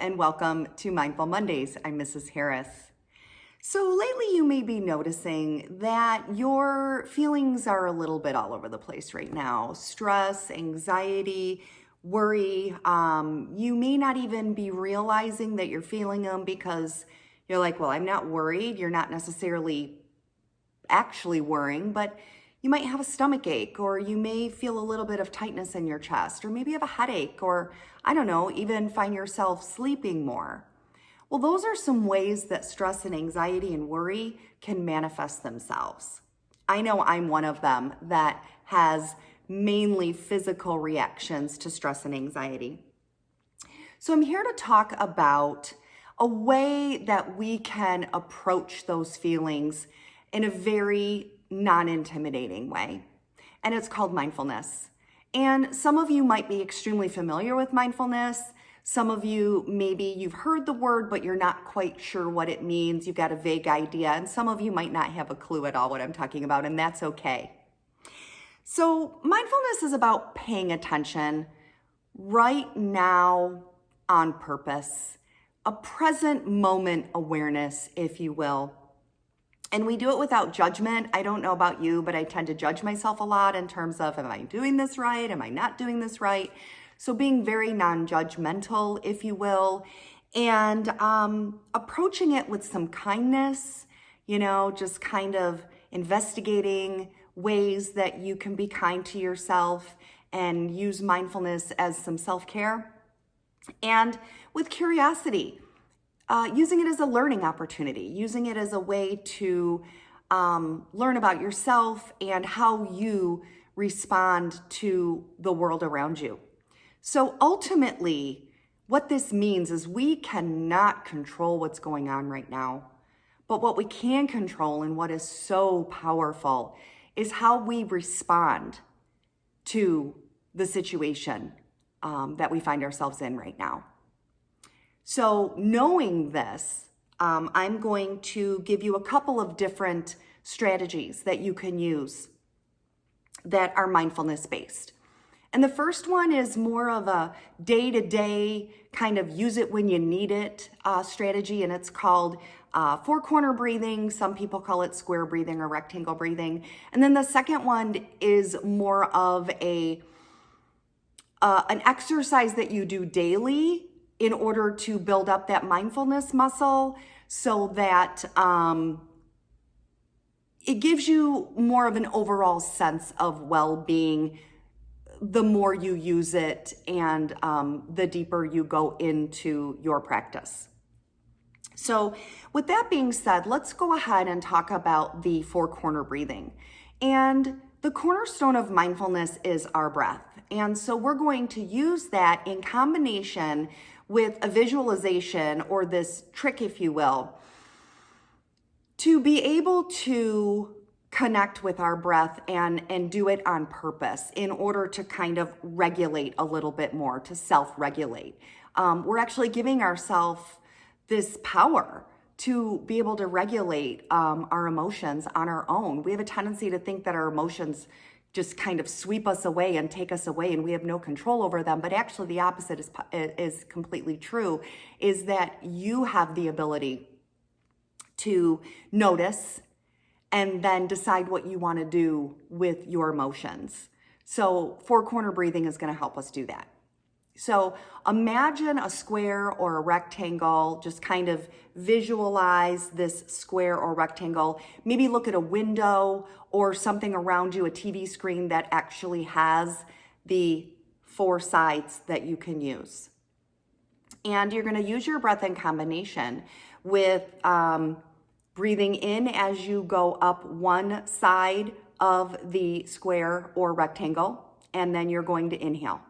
and welcome to Mindful Mondays. I'm Mrs. Harris. So lately you may be noticing that your feelings are a little bit all over the place right now. Stress, anxiety, worry. You may not even be realizing that you're feeling them because you're like, well, I'm not worried. You're not necessarily actually worrying, but you might have a stomach ache, or you may feel a little bit of tightness in your chest, or maybe you have a headache, or I don't know, even find yourself sleeping more. Well, those are some ways that stress and anxiety and worry can manifest themselves. I know I'm one of them that has mainly physical reactions to stress and anxiety. So I'm here to talk about a way that we can approach those feelings in a very non-intimidating way. And it's called mindfulness. And some of you might be extremely familiar with mindfulness. Some of you, maybe you've heard the word, but you're not quite sure what it means. You've got a vague idea. And some of you might not have a clue at all what I'm talking about, and that's okay. So mindfulness is about paying attention right now on purpose, a present moment awareness, if you will. And we do it without judgment. I don't know about you, but I tend to judge myself a lot in terms of, am I doing this right? Am I not doing this right? So being very non-judgmental, if you will, and approaching it with some kindness, just kind of investigating ways that you can be kind to yourself and use mindfulness as some self-care. And with curiosity, using it as a learning opportunity, using it as a way to learn about yourself and how you respond to the world around you. So ultimately, what this means is we cannot control what's going on right now. But what we can control, and what is so powerful, is how we respond to the situation that we find ourselves in right now. So knowing this, I'm going to give you a couple of different strategies that you can use that are mindfulness based. And the first one is more of a day-to-day kind of use it when you need it strategy, and it's called four-corner breathing. Some people call it square breathing or rectangle breathing. And then the second one is more of an exercise that you do daily in order to build up that mindfulness muscle, so that it gives you more of an overall sense of well-being the more you use it and the deeper you go into your practice. So with that being said, let's go ahead and talk about the four-corner breathing. And the cornerstone of mindfulness is our breath. And so we're going to use that in combination with a visualization, or this trick, if you will, to be able to connect with our breath and do it on purpose in order to kind of regulate a little bit more, to self-regulate. We're actually giving ourselves this power to be able to regulate our emotions on our own. We have a tendency to think that our emotions just kind of sweep us away and take us away, and we have no control over them. But actually the opposite is completely true, is that you have the ability to notice and then decide what you want to do with your emotions. So four-corner breathing is going to help us do that. So imagine a square or a rectangle. Just kind of visualize this square or rectangle. Maybe look at a window or something around you, a TV screen that actually has the four sides that you can use. And you're going to use your breath in combination with breathing in as you go up one side of the square or rectangle, and then you're going to inhale.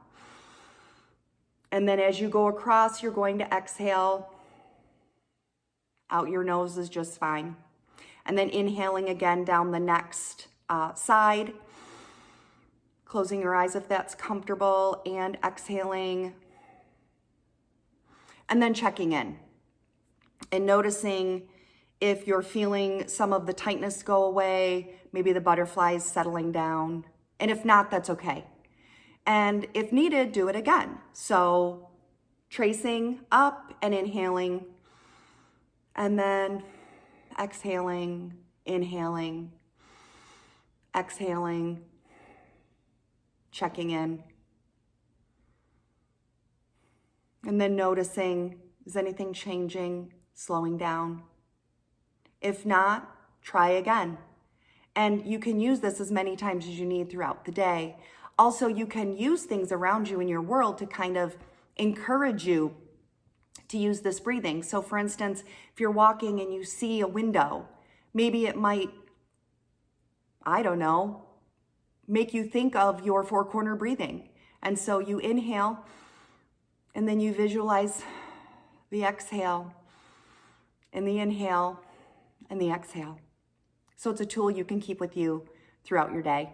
And then as you go across, you're going to exhale. Out your nose is just fine. And then inhaling again down the next side. Closing your eyes if that's comfortable, and exhaling. And then checking in and noticing if you're feeling some of the tightness go away, maybe the butterflies settling down. And if not, that's okay. And if needed, do it again. So tracing up and inhaling, and then exhaling, inhaling, exhaling, checking in. And then noticing, is anything changing, slowing down? If not, try again. And you can use this as many times as you need throughout the day. Also, you can use things around you in your world to kind of encourage you to use this breathing. So for instance, if you're walking and you see a window, maybe it might, I don't know, make you think of your four-corner breathing. And so you inhale, and then you visualize the exhale, and the inhale, and the exhale. So it's a tool you can keep with you throughout your day.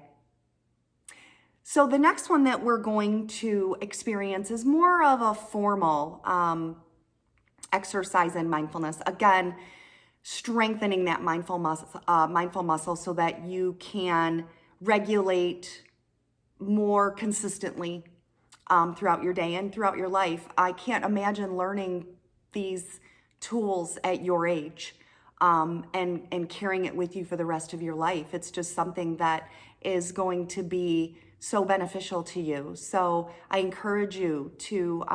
So the next one that we're going to experience is more of a formal exercise in mindfulness. Again, strengthening that mindful muscle so that you can regulate more consistently throughout your day and throughout your life. I can't imagine learning these tools at your age and carrying it with you for the rest of your life. It's just something that is going to be so beneficial to you. So I encourage you to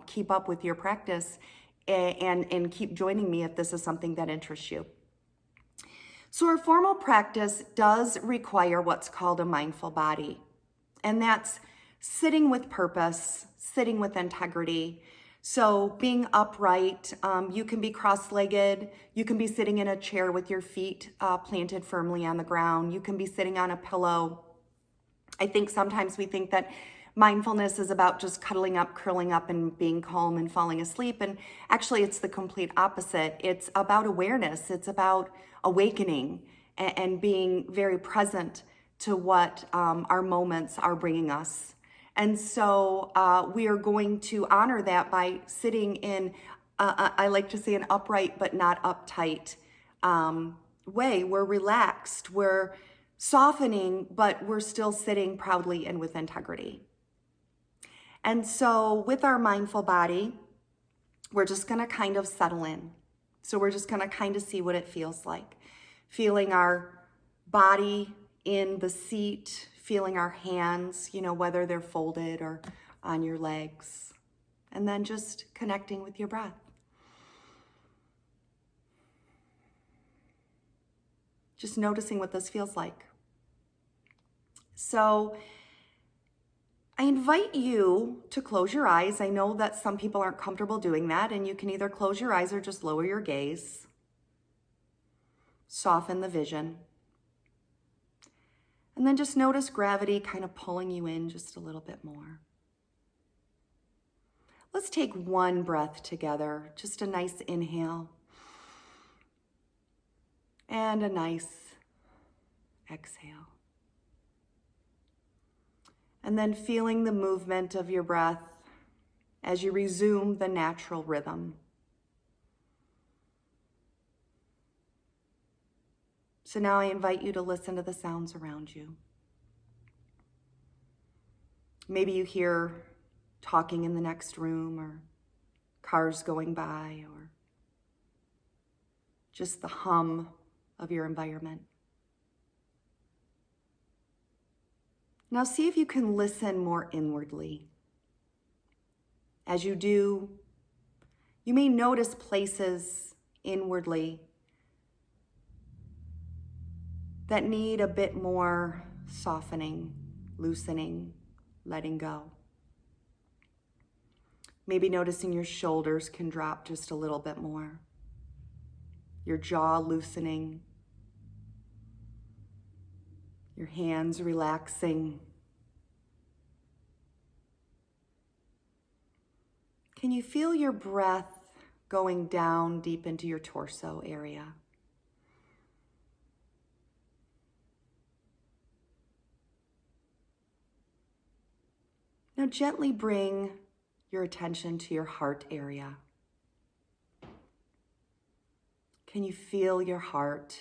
keep up with your practice and keep joining me if this is something that interests you. So our formal practice does require what's called a mindful body, and that's sitting with purpose, sitting with integrity. So being upright, you can be cross-legged, you can be sitting in a chair with your feet planted firmly on the ground, you can be sitting on a pillow. I think sometimes we think that mindfulness is about just cuddling up, curling up, and being calm and falling asleep. And actually, it's the complete opposite. It's about awareness. It's about awakening and being very present to what our moments are bringing us. And so we are going to honor that by sitting in, I like to say, an upright but not uptight way. We're relaxed. We're softening, but we're still sitting proudly and with integrity. And so with our mindful body, we're just going to kind of settle in. So we're just going to kind of see what it feels like. Feeling our body in the seat, feeling our hands, whether they're folded or on your legs. And then just connecting with your breath. Just noticing what this feels like. So I invite you to close your eyes. I know that some people aren't comfortable doing that, and you can either close your eyes or just lower your gaze. Soften the vision. And then just notice gravity kind of pulling you in just a little bit more. Let's take one breath together, just a nice inhale. And a nice exhale. And then feeling the movement of your breath as you resume the natural rhythm. So now I invite you to listen to the sounds around you. Maybe you hear talking in the next room, or cars going by, or just the hum of your environment. Now see if you can listen more inwardly. As you do, you may notice places inwardly that need a bit more softening, loosening, letting go. Maybe noticing your shoulders can drop just a little bit more. Your jaw loosening. Your hands relaxing. Can you feel your breath going down deep into your torso area? Now gently bring your attention to your heart area. Can you feel your heart?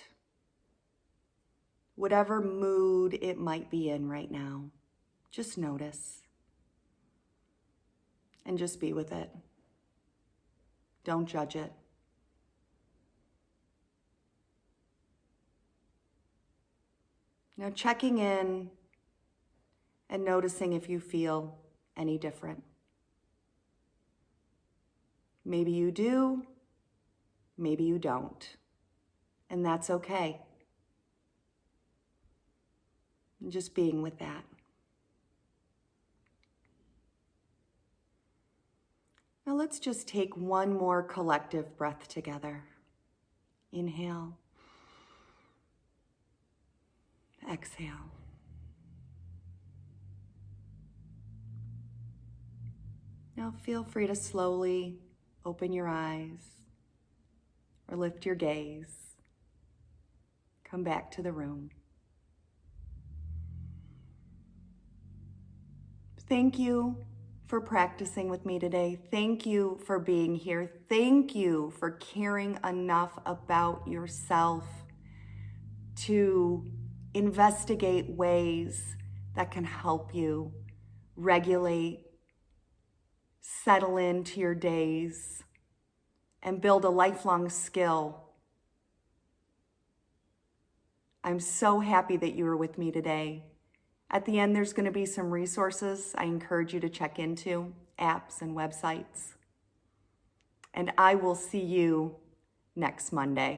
Whatever mood it might be in right now, just notice and just be with it. Don't judge it. Now checking in and noticing if you feel any different. Maybe you do, maybe you don't. And that's okay. And just being with that. Now let's just take one more collective breath together. Inhale. Exhale. Now feel free to slowly open your eyes or lift your gaze. Come back to the room. Thank you for practicing with me today. Thank you for being here. Thank you for caring enough about yourself to investigate ways that can help you regulate, settle into your days, and build a lifelong skill. I'm so happy that you were with me today. At the end, there's going to be some resources I encourage you to check into, apps and websites. And I will see you next Monday.